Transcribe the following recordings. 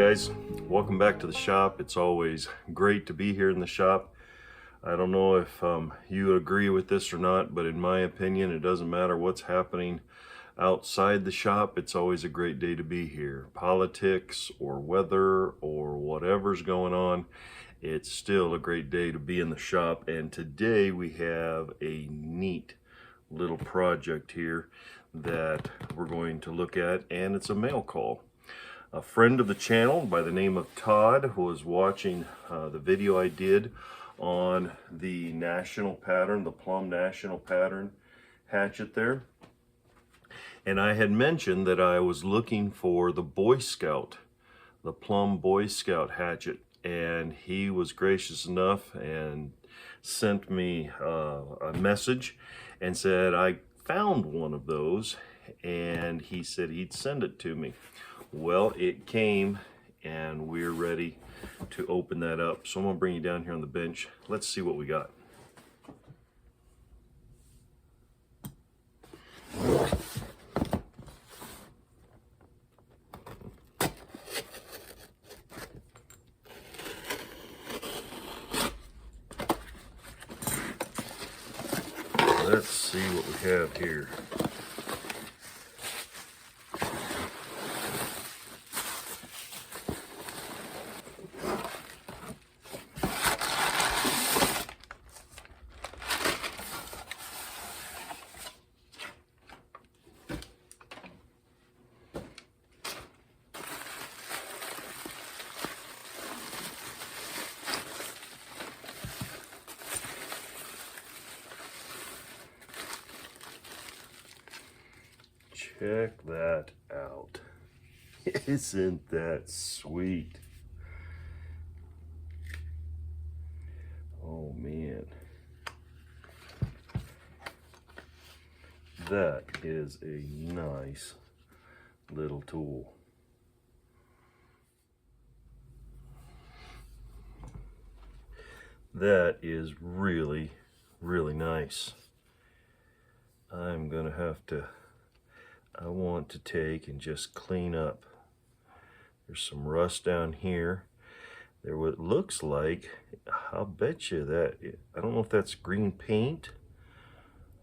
guys, welcome back to the shop. It's always great to be here in the shop. I don't know if you agree with this or not, but in my opinion, it doesn't matter what's happening outside the shop. It's always a great day to be here. Politics or weather or whatever's going on, it's still a great day to be in the shop. And today we have a neat little project here that we're going to look at, and it's a mail call. A friend of the channel by the name of Todd was watching the video I did on the national pattern, the Plumb national pattern hatchet there. And I had mentioned that I was looking for the Boy Scout, the Plumb Boy Scout hatchet. And he was gracious enough and sent me a message and said, I found one of those, and he said he'd send it to me. Well, it came, and we're ready to open that up. So I'm gonna bring you down here on the bench. Let's see what we got. Let's see what we have here. Check that out. Isn't that sweet? Oh man. That is a nice little tool. That is really, really nice. I'm gonna have to I want to take and just clean up. There's some rust down here. There what looks like, I'll bet you that, I don't know if that's green paint.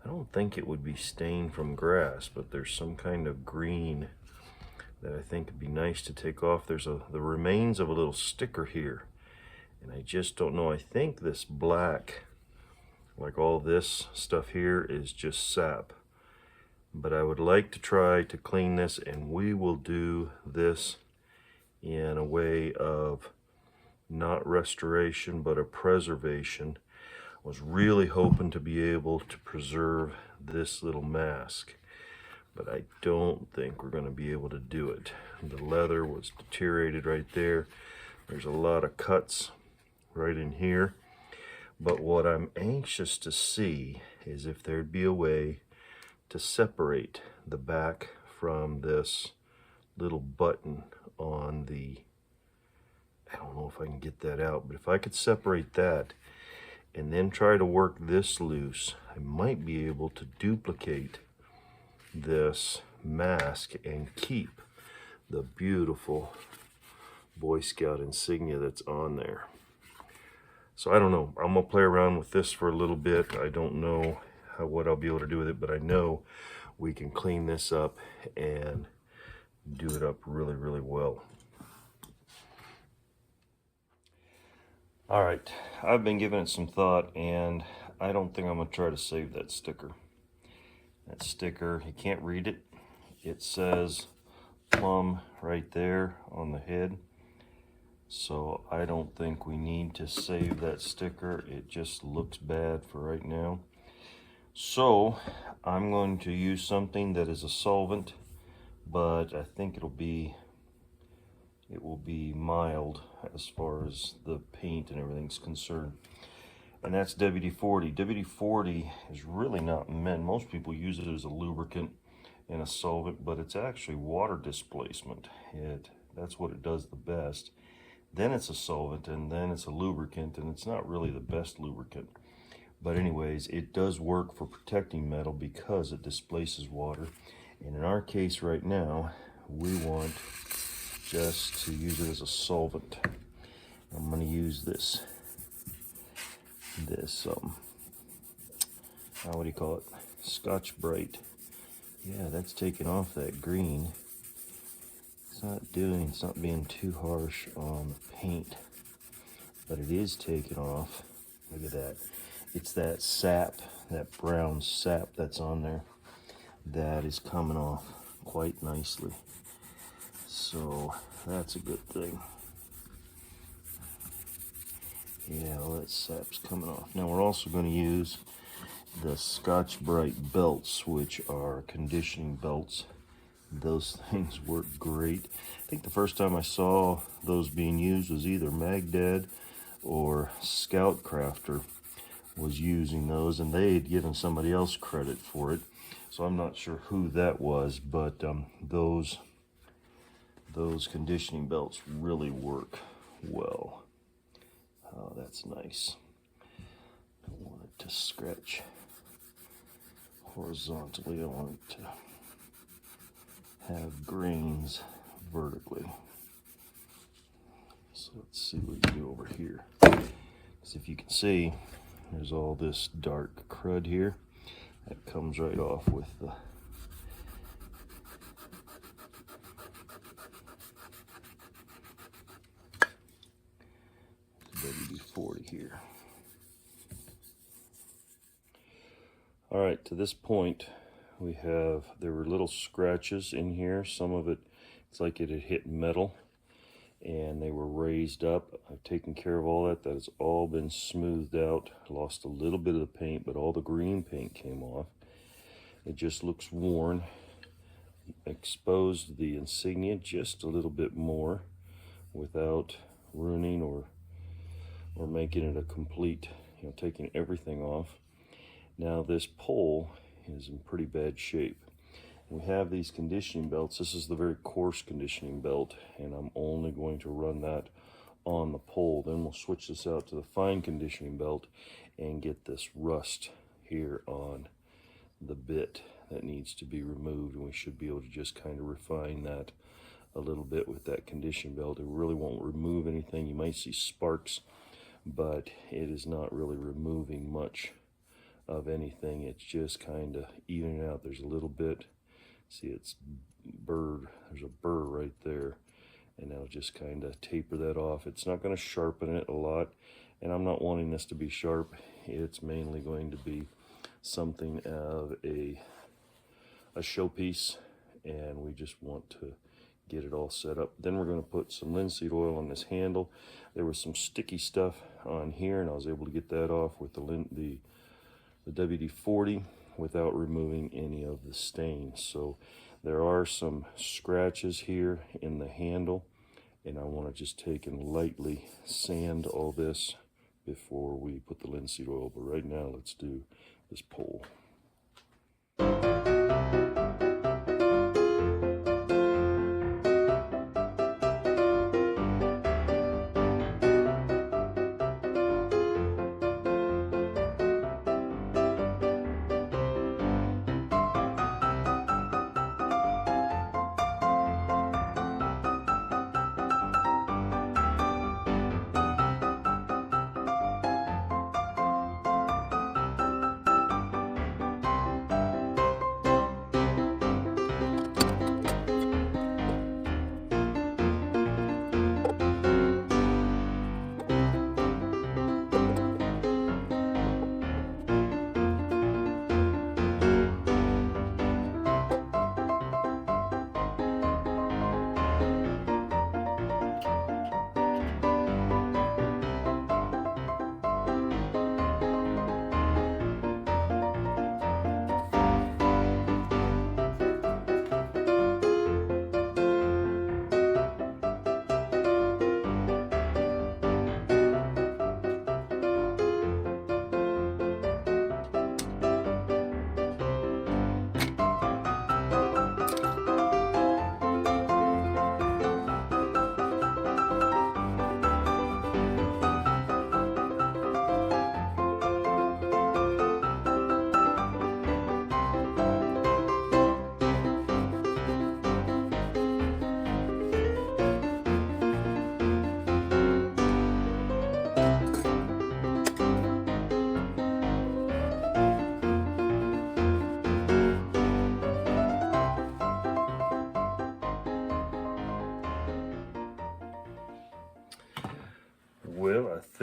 I don't think it would be stained from grass, but there's some kind of green that I think would be nice to take off. There's the remains of a little sticker here, and I just don't know. I think this black, like all this stuff here, is just sap. But I would like to try to clean this, and we will do this in a way of not restoration but a preservation. I was really hoping to be able to preserve this little mask, but I don't think we're going to be able to do it. The leather was deteriorated right there. There's a lot of cuts right in here, but what I'm anxious to see is if there'd be a way to separate the back from this little button on the, I don't know if I can get that out, but if I could separate that and then try to work this loose, I might be able to duplicate this mask and keep the beautiful Boy Scout insignia that's on there. So I don't know, I'm gonna play around with this for a little bit. I don't know what I'll be able to do with it, but I know we can clean this up and do it up really, really well. All right, I've been giving it some thought, and I don't think I'm gonna try to save that sticker. That sticker, you can't read it. It says Plumb right there on the head. So I don't think we need to save that sticker. It just looks bad for right now. So I'm going to use something that is a solvent, but I think it will be mild as far as the paint and everything's concerned. And that's WD-40. WD-40 is really not meant, most people use it as a lubricant and a solvent, but it's actually water displacement. That's what it does the best. Then it's a solvent, and then it's a lubricant, and it's not really the best lubricant. But anyways, it does work for protecting metal because it displaces water. And in our case right now, we want just to use it as a solvent. I'm going to use this what do you call it? Scotch Brite. Yeah, that's taking off that green. It's not being too harsh on the paint, but it is taking off. Look at that. It's that sap, that brown sap that's on there, that is coming off quite nicely. So that's a good thing. Yeah, all that sap's coming off. Now we're also going to use the Scotch Brite belts, which are conditioning belts. Those things work great. I think the first time I saw those being used was either Magdad or Scout Crafter was using those, and they had given somebody else credit for it. So I'm not sure who that was, but those conditioning belts really work well. Oh, that's nice. Don't want it to scratch horizontally. I want it to have grains vertically. So let's see what we can do over here. Because if you can see, there's all this dark crud here that comes right off with the WD-40 here. All right, to this point, there were little scratches in here. Some of it, it's like it had hit metal, and they were raised up. I've taken care of all that. That has all been smoothed out. I lost a little bit of the paint, but all the green paint came off. It just looks worn. Exposed the insignia just a little bit more without ruining or making it a complete, taking everything off. Now this pole is in pretty bad shape. We have these conditioning belts. This is the very coarse conditioning belt, and I'm only going to run that on the pole. Then we'll switch this out to the fine conditioning belt and get this rust here on the bit that needs to be removed, and we should be able to just kind of refine that a little bit with that conditioning belt. It really won't remove anything. You might see sparks, but it is not really removing much of anything. It's just kind of evening out. There's a little bit, see, it's there's a burr right there, and I'll just kind of taper that off. It's not going to sharpen it a lot, and I'm not wanting this to be sharp. It's mainly going to be something of a showpiece, and we just want to get it all set up. Then we're going to put some linseed oil on this handle. There was some sticky stuff on here, and I was able to get that off with the WD-40 without removing any of the stains. So there are some scratches here in the handle, and I want to just take and lightly sand all this before we put the linseed oil. But right now, let's do this pole.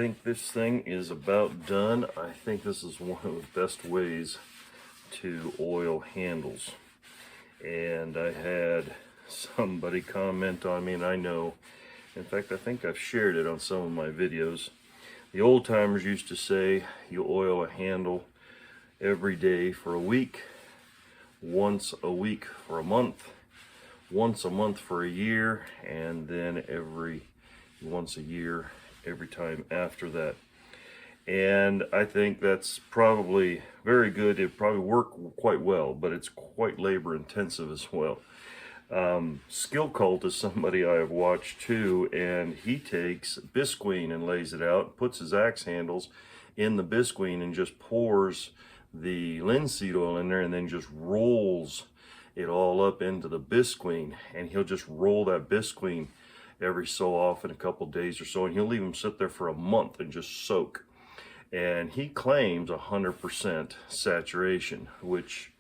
think this thing is about done. I think this is one of the best ways to oil handles. And I had somebody comment on me, and I know, in fact, I think I've shared it on some of my videos. The old timers used to say you oil a handle every day for a week, once a week for a month, once a month for a year, and then once a year every time after that. And I think that's probably very good. It probably work quite well, but it's quite labor intensive as well. Skill Cult is somebody I have watched too, and he takes bisqueen and lays it out, puts his axe handles in the bisqueen and just pours the linseed oil in there, and then just rolls it all up into the bisqueen. And he'll just roll that bisqueen every so often, a couple days or so, and he'll leave them sit there for a month and just soak. And he claims 100% saturation, which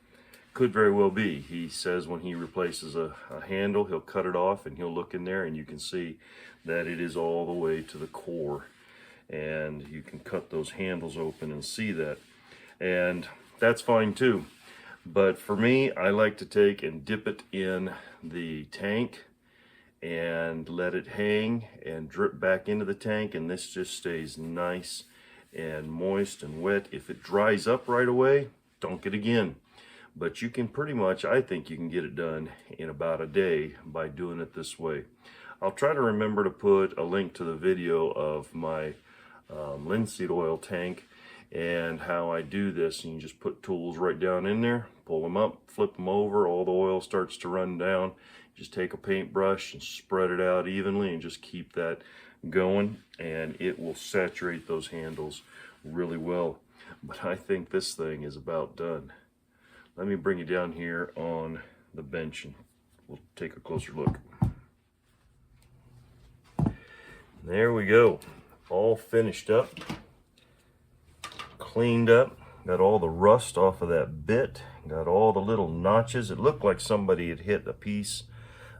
could very well be. He says when he replaces a handle, he'll cut it off and he'll look in there and you can see that it is all the way to the core. And you can cut those handles open and see that. And that's fine too. But for me, I like to take and dip it in the tank and let it hang and drip back into the tank, and this just stays nice and moist and wet. If it dries up right away, dunk it again. But you can pretty much, I think you can get it done in about a day by doing it this way. I'll try to remember to put a link to the video of my linseed oil tank and how I do this. And you just put tools right down in there, pull them up, flip them over, all the oil starts to run down. Just take a paintbrush and spread it out evenly and just keep that going, and it will saturate those handles really well. But I think this thing is about done. Let me bring you down here on the bench and we'll take a closer look. There we go, all finished up, cleaned up, got all the rust off of that bit, got all the little notches. It looked like somebody had hit a piece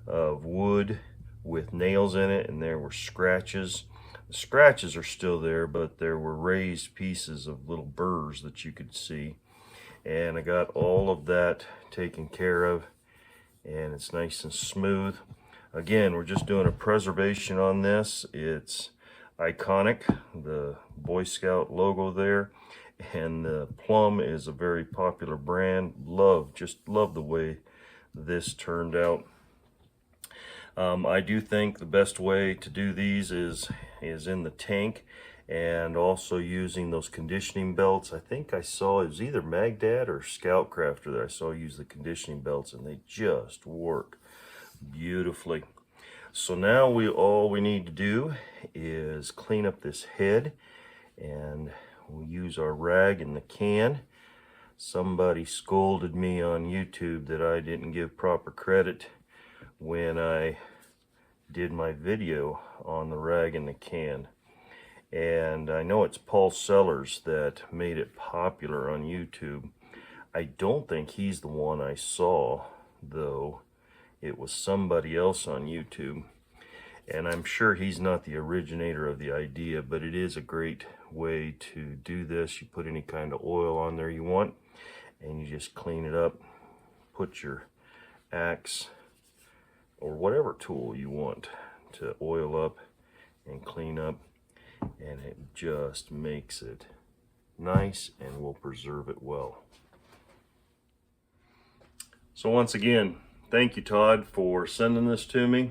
of wood with nails in it and there were scratches. The scratches are still there, but there were raised pieces of little burrs that you could see. And I got all of that taken care of, and it's nice and smooth. Again, we're just doing a preservation on this. It's iconic, the Boy Scout logo there, and the Plumb is a very popular brand. Just love the way this turned out. I do think the best way to do these is in the tank, and also using those conditioning belts. I think I saw it was either Magdad or Scoutcrafter that I saw use the conditioning belts, and they just work beautifully. So now all we need to do is clean up this head, and we'll use our rag in the can. Somebody scolded me on YouTube that I didn't give proper credit when I did my video on the rag in the can. And I know it's Paul Sellers that made it popular on YouTube. I don't think he's the one I saw, though. It was somebody else on YouTube. And I'm sure he's not the originator of the idea, but it is a great way to do this. You put any kind of oil on there you want, and you just clean it up. Put your axe or whatever tool you want to oil up and clean up, and it just makes it nice and will preserve it well. So once again, thank you, Todd, for sending this to me.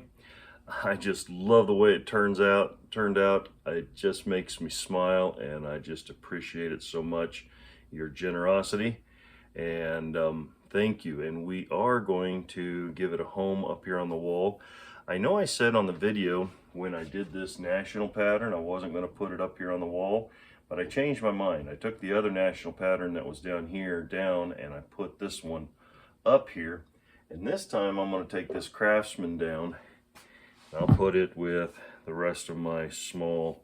I just love the way it turned out. It just makes me smile, and I just appreciate it so much, your generosity. And thank you. And we are going to give it a home up here on the wall. I know I said on the video when I did this national pattern I wasn't going to put it up here on the wall, but I changed my mind. I took the other national pattern that was down here down, and I put this one up here. And this time I'm going to take this Craftsman down. I'll put it with the rest of my small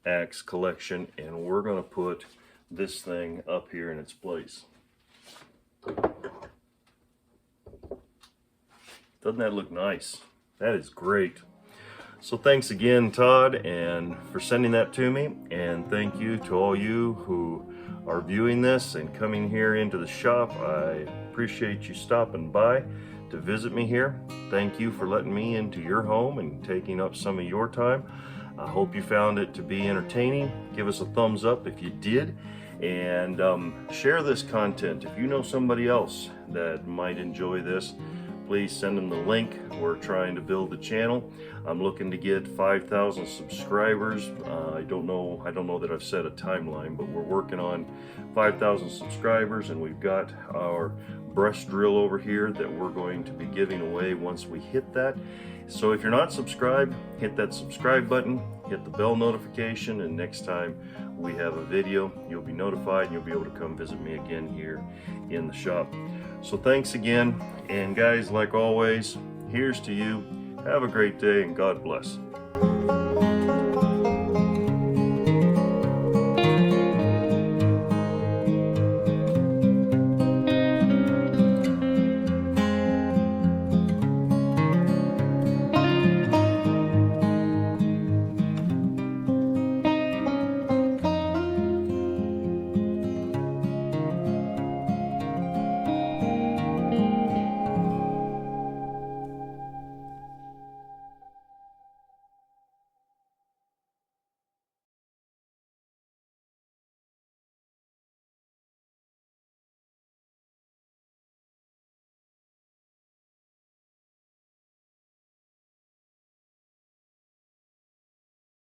axe collection, and we're going to put this thing up here in its place. Doesn't that look nice? That is great. So thanks again, Todd, and for sending that to me, and thank you to all you who are viewing this and coming here into the shop. I appreciate you stopping by to visit me here. Thank you for letting me into your home and taking up some of your time. I hope you found it to be entertaining. Give us a thumbs up if you did, and share this content. If you know somebody else that might enjoy this, please send them the link. We're trying to build the channel. I'm looking to get 5,000 subscribers. I don't know that I've set a timeline, but we're working on 5,000 subscribers, and we've got our breast drill over here that we're going to be giving away once we hit that. So if you're not subscribed, hit that subscribe button, hit the bell notification, and next time we have a video, you'll be notified and you'll be able to come visit me again here in the shop. So thanks again, and guys, like always, here's to you. Have a great day and God bless.